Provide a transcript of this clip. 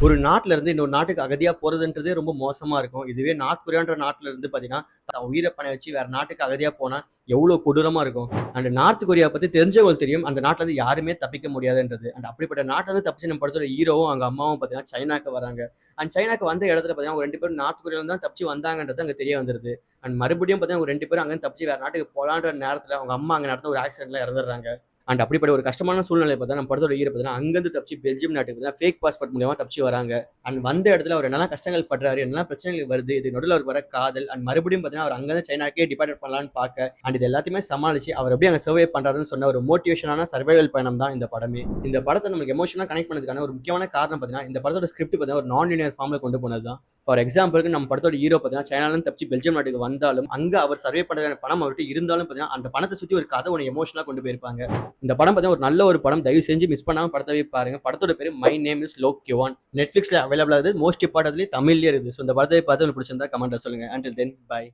ஒரு நாட்டுல இருந்து இன்னொரு நாட்டுக்கு அகதியா போறதுன்றதே ரொம்ப மோசமா இருக்கும். இதுவே நார்த் கொரியான்ற நாட்டுல இருந்து பாத்தீங்கன்னா, தான் உயிர பணயம் வச்சு வேற நாட்டுக்கு அகதியா போனா எவ்வளவு கொடூரமா இருக்கும். அண்ட் நார்த் கொரியா பத்தி தெரிஞ்சவங்களுக்கு தெரியும். அந்த நாட்டுல இருந்து யாருமே தப்பிக்க முடியாதுன்றது. அண்ட் அப்படிப்பட்ட நாட்டுல இருந்து தப்பிச்சு நம்ம படத்தோட ஹீரோவும், அவங்க அம்மாவும் பாத்தீங்கன்னா சைனாக்கு வராங்க. அண்ட் சைனாக்கு வந்த இடத்துல பாத்தீங்கன்னா, அவங்க 2 பேரும் நார்த் கொரியால இருந்து தான் தப்பிச்சு வந்தாங்கன்றது அங்க தெரிய வந்துருது. அண்ட் மறுபடியும் பாத்தீங்கன்னா, அவங்க 2 பேரும் அங்க இருந்து தப்பிச்சு வேற நாட்டுக்கு போலான்ற நேரத்துல அவங்க அம்மா அங்க நடந்த ஒரு ஆக்சிடென்ட்ல இறந்துடுறாங்க. அண்ட் அப்படிப்பட்ட ஒரு கஷ்டமான சூழ்நிலை பார்த்தா நம்ம படத்தோட ஹீரோ பார்த்தீங்கன்னா அங்கேருந்து தப்பிச்சு பெல்ஜியம் நாட்டுக்கு பார்த்தீங்கன்னா ஃபேக் பாஸ்போர்ட் மூலியமா தப்பிச்சு வராங்க. அண்ட் வந்த இடத்துல அவர் என்னெல்லாம் கஷ்டங்கள் படுறாரு, என்னெல்லாம் பிரச்சனைகள் வருது, இது நடுவில் அவர் வர காதல் அண்ட் மறுபடியும் பார்த்தீங்கன்னா அவர் அங்கேருந்து சைனாக்கே டிபார்ட் பண்ணலான்னு பார்க்க அண்ட் இது எல்லாத்தையுமே சமாளிச்சு அவர் எப்படி அங்கே சர்வே பண்றாருன்னு சொன்ன ஒரு மோட்டிவேஷனான சர்வைவல் பயணம் தான் இந்த படமே. இந்த படத்தை நமக்கு எமோஷனாக கனெக்ட் பண்ணதுக்கான ஒரு முக்கியமான காரணம் பார்த்தீங்கன்னா இந்த படத்தோட ஸ்கிரிப்ட் பார்த்தீங்கன்னா ஒரு நான் லீனியர் ஃபார்ம்ல கொண்டு போனது தான். ஃபார் எக்ஸாம்பிளுக்கு நம்ம படத்தோட ஹீரோ பார்த்தீங்கன்னா சைனாலேருந்து தப்பிச்சு பெல்ஜியம் நாட்டுக்கு வந்தாலும் அங்கே அவர் சர்வே பண்ணுறதுக்கான பணம் அவர்கிட்ட இருந்தாலும் பார்த்தீங்கன்னா அந்த பணத்தை சுற்றி ஒரு கதை ஒன்று எமோஷனாக கொண்டு போயிருப்பாங்க. இந்த படம் பார்த்தீங்கன்னா ஒரு நல்ல ஒரு படம். தயவு செஞ்சு மிஸ் பண்ணாம படத்தை பாருங்க. படத்தோட பேரு மை நேம் இஸ் லோக்யுவான். நெட்ஃபிளிக்ஸ்ல அவைலபிளா இருக்குது. மோஸ்ட் இம்பார்ட்டன்ட்லி தமிழ்லயே இருக்குது. ஸோ இந்த படத்தை பார்த்து உங்களுக்கு பிடிச்சிருந்தா கமெண்ட்ல சொல்லுங்க. Until then by.